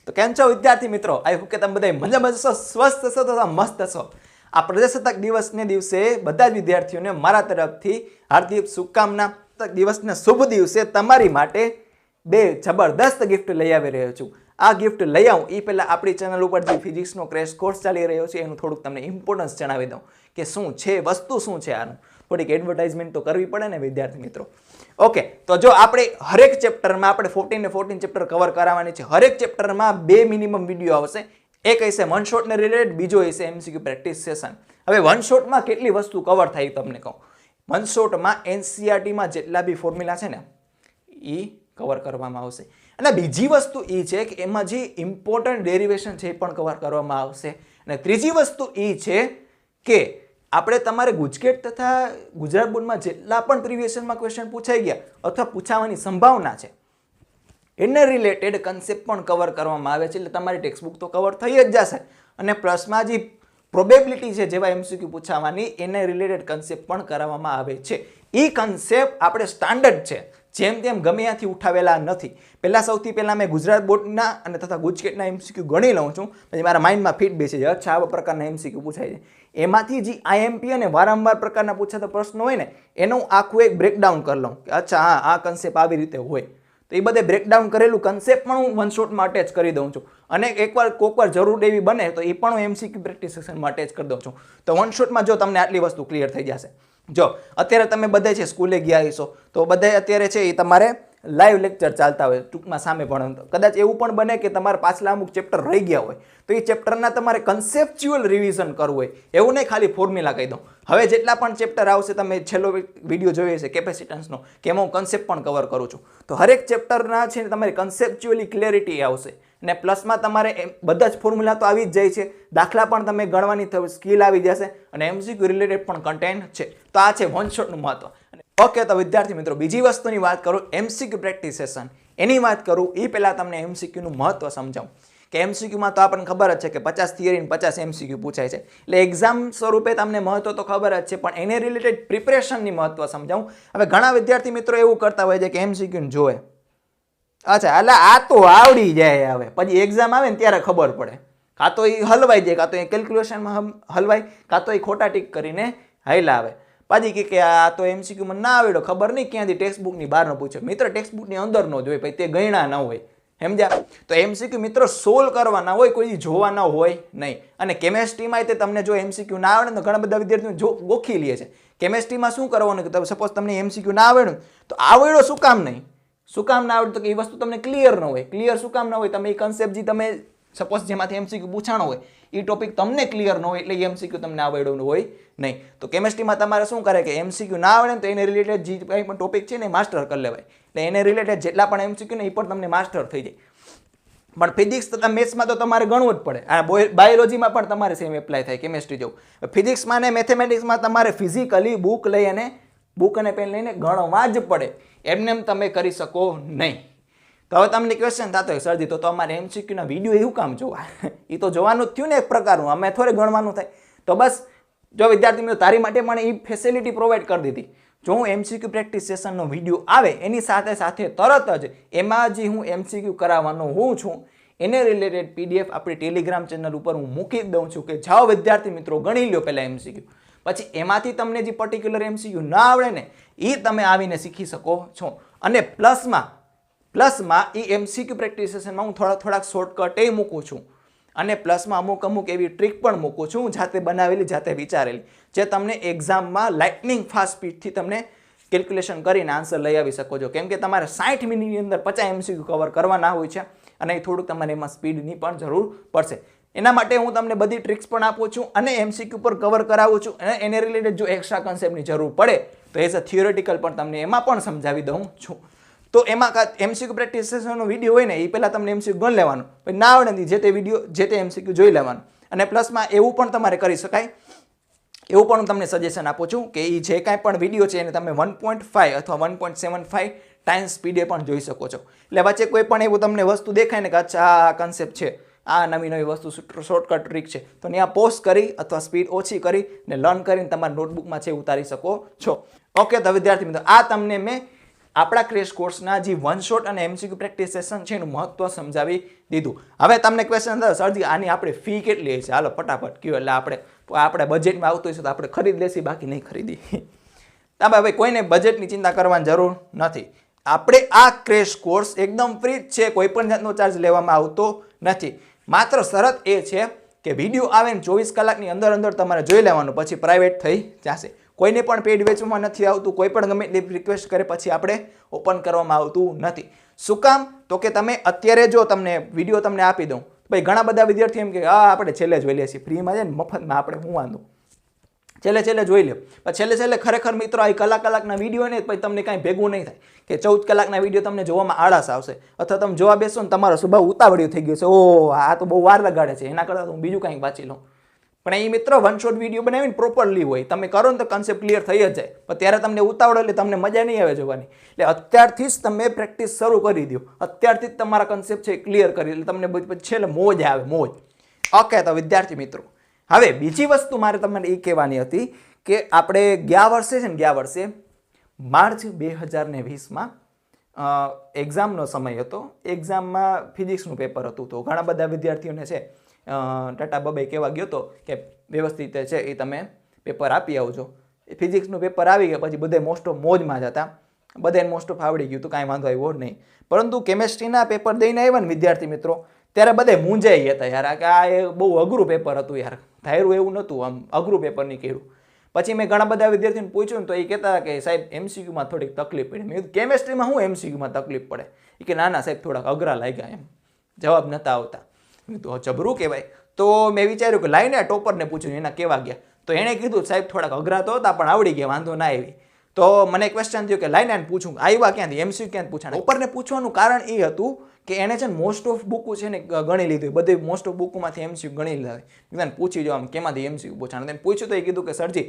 તો કેમ છો વિદ્યાર્થી મિત્રો? આઈ હોપ કે તમે બધા મજામાં છો, સ્વસ્થ છો તથા મસ્ત છો. આ પ્રજાસત્તાક દિવસને દિવસે બધા જ વિદ્યાર્થીઓને મારા તરફથી હાર્દિક શુભકામના. દિવસના શુભ દિવસે તમારી માટે બે જબરદસ્ત ગિફ્ટ લઈ આવી રહ્યો છું. આ ગિફ્ટ લઈ આવું એ પહેલા આપણી ચેનલ ઉપર જે ફિઝિક્સનો ક્રેશ કોર્સ ચાલી રહ્યો છે એનું થોડુંક તમને ઇમ્પોર્ટન્સ જણાવી દઉં કે શું છે, વસ્તુ શું છે. આનું થોડીક એડવર્ટાઇઝમેન્ટ તો કરવી પડે ને વિદ્યાર્થી મિત્રો. ઓકે, તો જો આપણે હરેક ચેપ્ટરમાં આપણે 14 ને 14 ચેપ્ટર કવર કરાવવાની છે. હરેક ચેપ્ટરમાં 2 મિનિમમ વિડીયો આવશે. એક હશે વન શોટને રિલેટેડ, બીજો હશે MCQ પ્રેક્ટિસ સેશન. હવે વન શોટમાં કેટલી વસ્તુ કવર થાય તમને કહું. વન શોટમાં NCERTમાં જેટલા બી ફોર્મ્યુલા છે ને એ કવર કરવામાં આવશે. અને બીજી વસ્તુ એ છે કે એમાં જે ઇમ્પોર્ટન્ટ ડેરિવેશન છે એ પણ કવર કરવામાં આવશે. અને ત્રીજી વસ્તુ એ છે કે આપણે તમારે ગુજકેટ તથા ગુજરાત બોર્ડમાં જેટલા પણ પ્રીવિયસ યરમાં ક્વેશ્ચન પૂછાઈ ગયા અથવા પૂછાવાની સંભાવના છે એને રિલેટેડ કન્સેપ્ટ પણ કવર કરવામાં આવે છે. એટલે તમારી ટેક્સ્ટબુક તો કવર થઈ જ જશે અને પ્લસમાં જે પ્રોબેબિલિટી છે જેવા MCQ પૂછાવાની એને રિલેટેડ કન્સેપ્ટ પણ કરાવવામાં આવે છે. એ કન્સેપ્ટ આપણે સ્ટાન્ડર્ડ છે, જેમ તેમ ગમે ત્યાંથી ઉઠાવેલા નથી. સૌથી પહેલાં મેં ગુજરાત બોર્ડના અને તથા ગુજકેટના MCQ ગણી લઉં છું, પછી મારા માઇન્ડમાં ફિટ બેસી જાય. અચ્છા, આવા પ્રકારના MCQ પૂછાય છે. એમાંથી જે IMP અને વારંવાર પ્રકારના પૂછાતા પ્રશ્નો હોય ને એનું આખું એક બ્રેકડાઉન કરી લઉં કે અચ્છા હા, આ કન્સેપ્ટ આવી રીતે હોય. તો એ બધે બ્રેકડાઉન કરેલું કન્સેપ્ટ પણ હું વન શોટમાં અટેચ કરી દઉં છું. અને એકવાર કોકવાર જરૂર એવી બને તો એ પણ હું MCQ પ્રેક્ટિસ સેશનમાં અટેચ કરી દઉં છું. તો વન શોટમાં જો તમને આટલી વસ્તુ ક્લિયર થઈ જશે. જો અત્યારે તમે બધા છે સ્કૂલે ગયા હશો તો બધા અત્યારે છે એ તમારે લાઈવ લેક્ચર ચાલતા હોય ટૂંકમાં સામે ભણો. કદાચ એવું પણ બને કે તમારા પાછલા અમુક ચેપ્ટર રહી ગયા હોય તો એ ચેપ્ટરના તમારે કન્સેપ્ચ્યુઅલ રિવિઝન કરવું હોય. એવું નહીં ખાલી ફોર્મ્યુલા કહી દઉં. હવે જેટલા પણ ચેપ્ટર આવશે, તમે છેલ્લો વિડીયો જોયો છે કેપેસિટન્સનો, કે એમાં હું કન્સેપ્ટ પણ કવર કરું છું. તો હરેક ચેપ્ટરના છે ને તમારી કન્સેપ્ચ્યુઅલી ક્લેરિટી આવશે. અને પ્લસમાં તમારે બધા જ ફોર્મ્યુલા તો આવી જ જાય છે, દાખલા પણ તમે ગણવાની સ્કિલ આવી જશે અને MCQ રિલેટેડ પણ કન્ટેન્ટ છે. તો આ છે વન શોટનું મહત્વ. ઓકે, તો વિદ્યાર્થી મિત્રો બીજી વસ્તુની વાત કરું, MCQ પ્રેક્ટિસ સેશન એની વાત કરું એ પહેલાં તમને MCQનું મહત્વ સમજાવું કે MCQમાં તો આપણને ખબર જ છે કે 50 થિયરી અને 50 MCQ પૂછાય છે. એટલે એક્ઝામ સ્વરૂપે તમને મહત્વ તો ખબર જ છે, પણ એને રિલેટેડ પ્રિપરેશનની મહત્વ સમજાવું. હવે ઘણા વિદ્યાર્થી મિત્રો એવું કરતા હોય છે કે MCQ જોવે, અચ્છા એટલે આ તો આવડી જાય, હવે પછી એક્ઝામ આવે ને ત્યારે ખબર પડે. કાં તો એ હલવાઈ જાય, કાં તો એ કેલ્ક્યુલેશનમાં હલવાય, કાં તો એ ખોટા ટીક કરીને હાઈલા આવે. પાછી કે આ તો MCQ મને ના આવડ્યો, ખબર નહીં ક્યાંથી ટેક્સ્ટબુકની બહારનો પૂછ્યો. મિત્ર ટેક્સ્ટબુકની અંદરનો જ હોય, પછી તે ગણ્યા ન હોય, સમજ્યા? તો MCQ મિત્રો સોલ્વ કરવાના હોય, કોઈ જોવાના હોય નહીં. અને કેમેસ્ટ્રીમાં તે તમને જો MCQ ના આવડે તો ઘણા બધા વિદ્યાર્થીઓ ગોખી લે છે. કેમેસ્ટ્રીમાં શું કરવાનું કે તમે સપોઝ તમને MCQ ના આવડ્યું તો આવડ્યો શું કામ નહીં? શું કામ ના આવડે તો કે એ વસ્તુ તમને ક્લિયર ન હોય. ક્લિયર શું કામ ના હોય? તમે એ કન્સેપ્ટ જે તમે સપોઝ જેમાંથી MCQ પૂછાણો હોય એ ટોપિક તમને ક્લિયર ન હોય એટલે MCQ તમને આવડવું હોય નહીં. તો કેમેસ્ટ્રીમાં તમારે શું કરે કે MCQ ના આવડે તો એને રિલેટેડ જે કંઈ પણ ટોપિક છે ને માસ્ટર કરી લેવાય. એટલે એને રિલેટેડ જેટલા પણ MCQ ને એ પણ તમને માસ્ટર થઈ જાય. પણ ફિઝિક્સ તથા મેથ્સમાં તો તમારે ગણવું જ પડે. આ બાયોલોજીમાં પણ તમારે સેમ એપ્લાય થાય કેમેસ્ટ્રી જેવું. ફિઝિક્સમાં ને મેથેમેટિક્સમાં તમારે ફિઝિકલી બુક લઈ અને બુક અને પેન લઈને ગણવા જ પડે. એમને તમે કરી શકો નહીં. તો હવે તમને ક્વેશ્ચન થતો હોય સરજી તો અમારે MCQના વિડીયો એવું કામ જોવા? એ તો જોવાનું જ થયું ને એક પ્રકારનું, અમે થોડે ગણવાનું થાય. તો બસ જો વિદ્યાર્થી મિત્રો તારી માટે પણ એ ફેસિલિટી પ્રોવાઈડ કરી દીધી. જો હું MCQ પ્રેક્ટિસ સેશનનો વિડીયો આવે એની સાથે સાથે તરત જ એમાં જે હું MCQ કરાવવાનો હું છું એને રિલેટેડ PDF આપણી ટેલિગ્રામ ચેનલ ઉપર હું મૂકી દઉં છું કે જાઓ વિદ્યાર્થી મિત્રો ગણી લો પહેલાં MCQ. પછી એમાંથી તમને જે પર્ટિક્યુલર MCQ ના આવડે ને એ તમે આવીને શીખી શકો છો. અને પ્લસમાં એ MCQ પ્રેક્ટિસ સેશનમાં હું થોડાક શોર્ટકટ એ મૂકું છું. અને પ્લસમાં અમુક એવી ટ્રીક પણ મૂકું છું જાતે બનાવેલી, જાતે વિચારેલી, જે તમને એક્ઝામમાં લાઇટનિંગ ફાસ્ટ સ્પીડથી તમને કેલ્ક્યુલેશન કરીને આન્સર લઈ આવી શકો છો. કેમ કે તમારે 60 મિનિટની અંદર 50 MCQ કવર કરવાના હોય છે અને એ થોડુંક તમારે એમાં સ્પીડની પણ જરૂર પડશે. એના માટે હું તમને બધી ટ્રિક્સ પણ આપું છું અને MCQ પર કવર કરાવું છું. અને એને રિલેટેડ જો એક્સ્ટ્રા કન્સેપ્ટની જરૂર પડે તો એઝ અ થિયોરેટિકલ પણ તમને એમાં પણ સમજાવી દઉં છું. તો એમાં MCQ પ્રેક્ટિસ સેશનનો વિડીયો હોય ને એ પહેલાં તમને MCQ ગણ લેવાનું, પછી ના આવડે જે તે વિડીયો જે તે MCQ જોઈ લેવાનું. અને પ્લસમાં એવું પણ તમારે કરી શકાય, એવું પણ હું તમને સજેશન આપું છું કે એ જે કાંઈ પણ વિડીયો છે એને તમે 1.5 અથવા 1.75 ટાઈમ સ્પીડે પણ જોઈ શકો છો. એટલે વચ્ચે કોઈ પણ એવું તમને વસ્તુ દેખાય ને કે અચ્છા આ કન્સેપ્ટ છે, આ નવી વસ્તુ શોર્ટકટ ટ્રીક છે, તો ત્યાં પોઝ કરી અથવા સ્પીડ ઓછી કરી ને લર્ન કરીને તમારા નોટબુકમાં છે ઉતારી શકો છો. ઓકે, તો વિદ્યાર્થી મિત્રો આ તમને મેં આપણા ક્રેશ કોર્સના જે વન શોટ અને એમસીક્યુ પ્રેક્ટિસ સેશન છે એનું મહત્વ સમજાવી દીધું. હવે તમને ક્વેશ્ચન થયો સરજી આની આપણે ફી કેટલી છે, હાલો ફટાફટ કયો, એટલે આપણે બજેટમાં આવતું હશે તો આપણે ખરીદ લેશી, બાકી નહીં ખરીદી. તમે ભાઈ કોઈને બજેટની ચિંતા કરવાની જરૂર નથી. આપણે આ ક્રેશ કોર્સ એકદમ ફ્રી જ છે, કોઈ પણ જાતનો ચાર્જ લેવામાં આવતો નથી. માત્ર શરત એ છે કે વિડીયો આવે ને 24 કલાકની અંદર તમારે જોઈ લેવાનું, પછી પ્રાઇવેટ થઈ જશે. કોઈને પણ પેડ વેચવામાં નથી આવતું, કોઈ પણ ગમે એટલી રિક્વેસ્ટ કરે પછી આપણે ઓપન કરવામાં આવતું નથી. શું કામ? તો કે તમે અત્યારે જો તમને વિડીયો તમને આપી દઉં, ભાઈ ઘણા બધા વિદ્યાર્થીઓ એમ કે હા આપણે છેલ્લે જોઈ લઈએ છીએ, ફ્રીમાં છે ને મફતમાં આપણે હું વાંધો, છેલ્લે જોઈ લો. પણ છેલ્લે ખરેખર મિત્રો આ કલાકના વિડીયો ને પછી તમને કાંઈ ભેગું નહીં થાય કે 14 કલાકના વિડીયો તમને જોવામાં આળસ આવશે, અથવા તમે જોવા બેસો ને તમારો સ્વભાવ ઉતાવળ્યો થઈ ગયો છે, ઓ આ તો બહુ વાર લગાડે છે, એના કરતાં હું બીજું કંઈક વાંચી લઉં. પણ એ મિત્રો વન શોટ વિડીયો બનાવીને પ્રોપરલી હોય, તમે કરો ને તો કન્સેપ્ટ ક્લિયર થઈ જ જાય. પણ ત્યારે તમને ઉતાવળ એટલે તમને મજા નહીં આવે જોવાની. એટલે અત્યારથી જ તમે પ્રેક્ટિસ શરૂ કરી દો, અત્યારથી જ તમારા કન્સેપ્ટ છે ક્લિયર કરી, એટલે તમને પછી છેલ્લે મોજ આવે, મોજ. ઓકે, તો વિદ્યાર્થી મિત્રો હવે બીજી વસ્તુ મારે તમને એ કહેવાની હતી કે આપણે ગયા વર્ષે માર્ચ 2020માં એક્ઝામનો સમય હતો. એક્ઝામમાં ફિઝિક્સનું પેપર હતું, તો ઘણા બધા વિદ્યાર્થીઓને છે ટાટા બબાઈ કહેવા ગયો હતો કે વ્યવસ્થિત છે એ તમે પેપર આપી આવજો. ફિઝિક્સનું પેપર આવી ગયા પછી બધે મોસ્ટ ઓફ મોજમાં જ હતા, બધાને મોસ્ટ ઓફ આવડી ગયું તો કાંઈ વાંધો આવ્યો નહીં. પરંતુ કેમેસ્ટ્રીના પેપર દઈને આવ્યા ને વિદ્યાર્થી મિત્રો, ત્યારે બધે મૂંઝાઈ હતા યાર, કે આ એ બહુ અઘરું પેપર હતું યાર, ધાર્યું એવું નહોતું, આમ અઘરું પેપર નહીં કર્યું. પછી મેં ઘણા બધા વિદ્યાર્થીઓને પૂછ્યું ને તો એ કહેતા કે સાહેબ એમસીક્યુમાં થોડીક તકલીફ પડી. મેં કીધું કેમેસ્ટ્રીમાં શું એમસીક્યુમાં તકલીફ પડે? એ કે ના સાહેબ થોડાક અઘરા લાગ્યા, એમ જવાબ નહોતા આવતા. મેં તો જબરું કહેવાય. તો મેં વિચાર્યું કે લાઈને ટોપરને પૂછ્યું એના કેવા ગયા, તો એણે કીધું સાહેબ થોડાક અઘરા તો હતા પણ આવડી ગયા, વાંધો ના આવી. તો મને ક્વેશ્ચન થયું કે લાઈને પૂછું આવ્યા ક્યાંથી, એમસીક્યુ ક્યાંથી પૂછાણા? ટોપરને પૂછવાનું કારણ એ હતું કે એને છે ને મોસ્ટ ઓફ બુકો છે ને ગણી લીધી, બધી મોસ્ટ ઓફ બુકોમાંથી એમસીક્યુ ગણી લીધા. પૂછી જો આમ કેમાંથી એમસીક્યુ પૂછાણા? તેને પૂછ્યું તો એ કીધું કે સરજી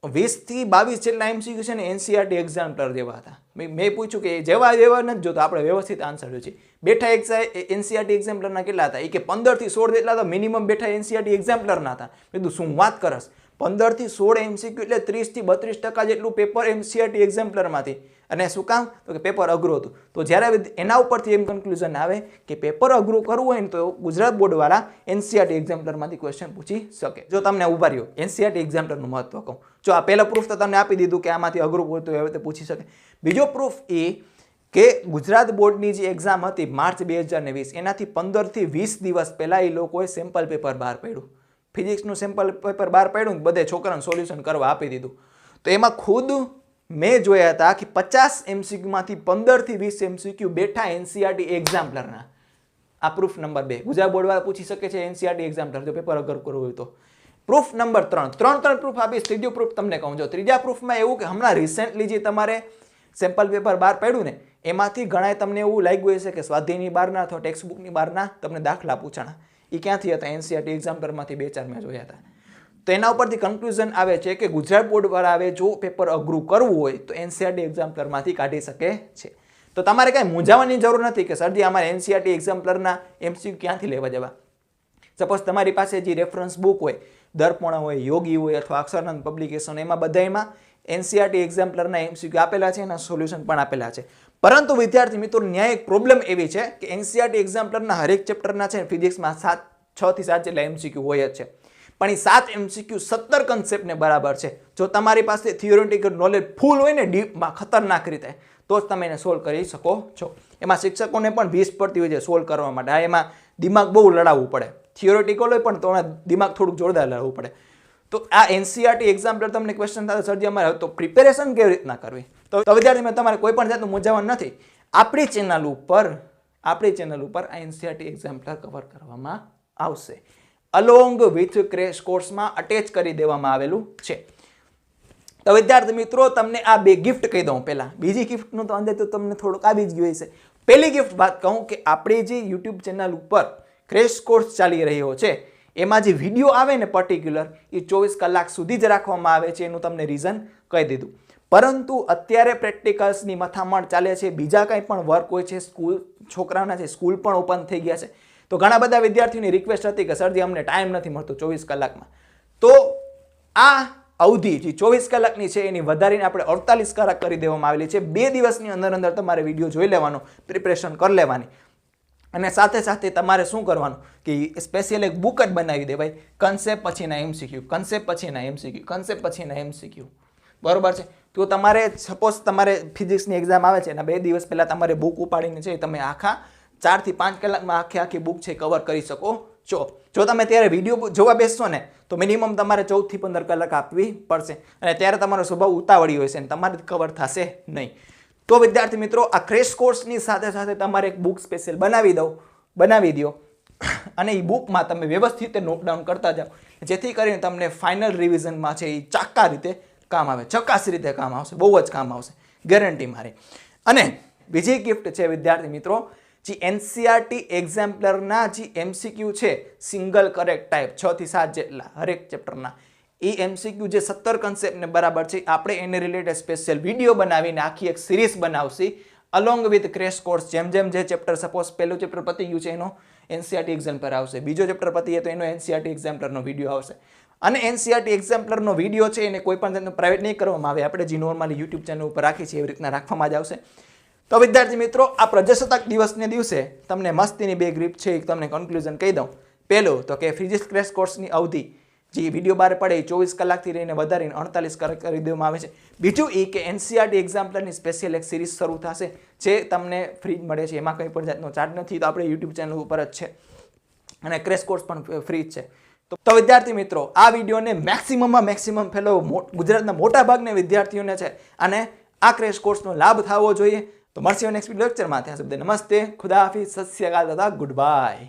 20 થી 22 જેટલા એમસીક્યુ છે ને એનસીઆરટી એક્ઝામ્પલર જેવા હતા. મેં પૂછ્યું કે જેવા નથી જોતો, આપણે વ્યવસ્થિત આન્સર જોઈએ. બેઠા એનસીઆરટી એક્ઝામ્પલરના કેટલા હતા? એ કે 15 થી 16 જેટલા તો મિનિમમ બેઠા એનસીઆરટી એક્ઝામ્પલરના હતા. મેં કીધું શું વાત કરસ, 15 થી 16 એમસીક્યુ એટલે 30 થી 32% જેટલું પેપર એનસીઆરટી એક્ઝામ્પલરમાંથી. અને શું કામ? તો કે પેપર અઘરું હતું. તો જ્યારે એના ઉપરથી એમ કન્ક્લુઝન આવે કે પેપર અઘરું કરવું હોય ને તો ગુજરાત બોર્ડવાળા એનસીઆરટી એક્ઝામ્પલરમાંથી ક્વેશ્ચન પૂછી શકે. જો તમને ઉભા રહ્યો એનસીઆરટી એક્ઝામ્પલરનું મહત્વ કહું, જો આ પહેલો પ્રૂફ તો તમને આપી દીધું કે આમાંથી અઘરું પૂછતું હોય તો પૂછી શકે. બીજો પ્રૂફ એ કે ગુજરાત બોર્ડની જે એક્ઝામ હતી માર્ચ 2020, એનાથી 15 થી 20 દિવસ પહેલાં એ લોકોએ સેમ્પલ પેપર બહાર પાડ્યું. ફિઝિક્સનું સેમ્પલ પેપર બહાર પાડ્યું, બધે છોકરાને સોલ્યુશન કરવા આપી દીધું. તો એમાં ખુદ મેં જોયા હતા કે 50 એમસીક્યુમાંથી 15 થી 20 એમસીક્યુ બેઠા એનસીઆરટી એક્ઝામ્પલરના. આ પ્રૂફ નંબર 2. ગુજરાત બોર્ડવાળા પૂછી શકે છે એનસીઆરટી એક્ઝામ્પલર જો પેપર અઘર કરવું હોય તો. Proof number 3. ત્રણ પ્રૂફ આપીશ. ત્રીજો પ્રૂફ તમને કહું છો. ત્રીજા પ્રૂફમાં એવું કે હમણાં રિસેન્ટલી જે તમારે સેમ્પલ પેપર બહાર પાડ્યું ને એમાંથી ઘણાએ તમને એવું લાગ્યું હશે કે સ્વાધ્યાયની બહારના અથવા ટેક્સ્ટ બુકની બહારના તમને દાખલા પૂછાણા. એ ક્યાંથી હતા? એનસીઆરટી એક્ઝામ્પલરમાંથી 2-4 મેં જોયા હતા. તો એના ઉપરથી કન્ક્લુઝન આવે છે કે ગુજરાત બોર્ડવાળા હવે જો પેપર અઘરું કરવું હોય તો એનસીઆરટી એક્ઝામ્પલરમાંથી કાઢી શકે છે. તો તમારે કાંઈ મૂંઝાવાની જરૂર નથી કે સરજી અમારે એનસીઆરટી એક્ઝામ્પલરના એમસીક્યુ ક્યાંથી લેવા જવા. સપોઝ તમારી પાસે જે રેફરન્સ બુક હોય, દર્પણ હોય, યોગી હોય અથવા અક્ષરાનંદ પબ્લિકેશન, એમાં બધામાં એનસીઆરટી એક્ઝામ્પલરના એમસીક્યુ આપેલા છે, એના સોલ્યુશન પણ આપેલા છે. પરંતુ વિદ્યાર્થી મિત્રો ન્યાય એક પ્રોબ્લેમ એવી છે કે એનસીઆરટી એક્ઝામ્પલરના હરેક ચેપ્ટરના છે ફિઝિક્સમાં 6 થી 7 જેટલા એમસીક્યુ હોય જ છે. પણ એ 7 એમસીક્યુ 17 કન્સેપ્ટને બરાબર છે. જો તમારી પાસે થિયોરેટિકલ નોલેજ ફૂલ હોય ને ડીપમાં ખતરનાક રીતે, તો જ તમે એને સોલ્વ કરી શકો છો. એમાં શિક્ષકોને પણ 20 પડતી હોય છે સોલ્વ કરવા માટે. આ એમાં દિમાગ બહુ લડાવવું પડે. થિયોરેટિકલ હોય પણ તો દિમાગ થોડુંક જોરદાર લડાવવું પડે. તો આ એનસીઆરટી એક્ઝામ્પલર તમને ક્વેશ્ચન થાય સરજી અમારે તો પ્રિપેરેશન કેવી રીતના કરવી? તો વિદ્યાર્થી મિત્રો તમારે કોઈ પણ જાતનું મૂંઝાવણ નથી. આપણી ચેનલ ઉપર આ એનસીઆરટી એક્ઝામ્પલર કવર કરવામાં આવશે. અલોંગ વિથ ક્રેશ કોર્સમાં અટેચ કરી દેવામાં આવેલું છે. તો વિદ્યાર્થી મિત્રો તમને આ 2 ગિફ્ટ કહી દઉં. પહેલા બીજી ગિફ્ટનું તો અંદર તો તમને થોડુંક આવી જ ગયું હશે. પહેલી ગિફ્ટ વાત કહું કે આપણી જે યુટ્યુબ ચેનલ ઉપર ક્રેશ કોર્સ ચાલી રહ્યો છે એમાં જે વિડીયો આવે ને પર્ટિક્યુલર એ 24 કલાક સુધી જ રાખવામાં આવે છે. એનું તમને રીઝન કહી દીધું. પરંતુ અત્યારે પ્રેક્ટિકલ્સની મથામણ ચાલે છે, બીજા કંઈ પણ વર્ક હોય છે, સ્કૂલ છોકરાના છે, સ્કૂલ પણ ઓપન થઈ ગયા છે. તો ઘણા બધા વિદ્યાર્થીઓની રિક્વેસ્ટ હતી કે સરજી અમને ટાઈમ નથી મળતો 24 કલાકમાં. તો આ અવધિ જે 24 કલાકની છે એની વધારીને આપણે 48 કલાક કરી દેવામાં આવેલી છે. 2 દિવસની અંદર તમારે વિડીયો જોઈ લેવાનો, પ્રિપરેશન કરી લેવાની. અને સાથે સાથે તમારે શું કરવાનું કે સ્પેશિયલ એક બુક જ બનાવી દે ભાઈ, કન્સેપ્ટ પછીના એમસીક્યુ, કન્સેપ્ટ પછીના એમસીક્યુ, કન્સેપ્ટ પછીના એમસીક્યુ. બરોબર છે. તો તમારે સપોઝ તમારે ફિઝિક્સની એક્ઝામ આવે છે એના 2 દિવસ પહેલા તમારે બુક ઉપાડીને છે તમે આખા 4 થી 5 કલાકમાં આખી બુક છે કવર કરી શકો છો. જો તમે ત્યારે વિડીયો જોવા બેસશો ને તો મિનિમમ તમારે 14 થી 15 કલાક આપવી પડશે, અને ત્યારે તમારો સ્વભાવ ઉતાવળી હોય છે અને તમારે કવર થશે નહીં. તો વિદ્યાર્થી મિત્રો, આ ક્રેશ કોર્સની સાથે સાથે તમારે એક બુક સ્પેશિયલ બનાવી દો અને એ બુકમાં તમે વ્યવસ્થિત રીતે નોટડાઉન કરતા જાઓ, જેથી કરીને તમને ફાઇનલ રિવિઝનમાં છે એ ચાક્કા રીતે કામ આવે, ચકાસ રીતે કામ આવશે, બહુ જ કામ આવશે, ગેરંટી મારી. અને બીજી ગિફ્ટ છે વિદ્યાર્થી મિત્રો, જે NCERT એક્ઝામ્પલરના જે MCQ છે સિંગલ કરેક્ટ ટાઈપ 6 થી 7 જેટલા હરેક ચેપ્ટરના, એ MCQ જે 17 કન્સેપ્ટને બરાબર છે આપણે એને રિલેટેડ સ્પેશિયલ વિડીયો બનાવીને આખી એક સિરીઝ બનાવશી અલોંગ વિથ ક્રેશ કોર્સ. જેમ જે ચેપ્ટર સપોઝ પહેલું ચેપ્ટર પતી ગયું છે એનો NCERT એક્ઝામ્પલર આવશે, બીજો ચેપ્ટર પતી તો એનો NCERT એક્ઝામ્પલરનો વિડીયો આવશે. અને NCERT એક્ઝામ્પલરનો વિડીયો છે એને કોઈ પણ જાતનું પ્રાઇવેટ નહીં કરવામાં આવે, આપણે જે નોર્મલી યુટ્યુબ ચેનલ ઉપર રાખી છે એવી રીતના રાખવામાં જ આવશે. તો વિદ્યાર્થી મિત્રો, આ પ્રજાસત્તાક દિવસને દિવસે તમને મસ્તીની 2 ગ્રીપ છે તમને કન્ક્લુઝન કહી દઉં. પહેલું તો કે ફિઝિક્સ ક્રેશ કોર્સની અવધિ જે વિડીયો બહાર પડે એ 24 કલાકથી રહીને વધારીને 48 કલાક કરી દેવામાં આવે છે. બીજું એ કે NCERT એક્ઝામ્પલરની સ્પેશિયલ એક સિરીઝ શરૂ થશે જે તમને ફ્રી મળે છે, એમાં કંઈ પણ જાતનો ચાર્જ નથી, તો આપણે યુટ્યુબ ચેનલ ઉપર જ છે, અને ક્રેશ કોર્સ પણ ફ્રી જ છે. તો વિદ્યાર્થી મિત્રો, આ વિડીયોને મેક્સિમમ ફેલો ગુજરાતના મોટા ભાગના વિદ્યાર્થીઓને છે અને આ ક્રેશ કોર્સનો લાભ થવો જોઈએ. તો મળશે નેક્સ્ટ લેક્ચરમાં. ત્યાં સુધી નમસ્તે, ખુદા હાફિઝ, સત શ્રી અકાલ તથા ગુડ બાય.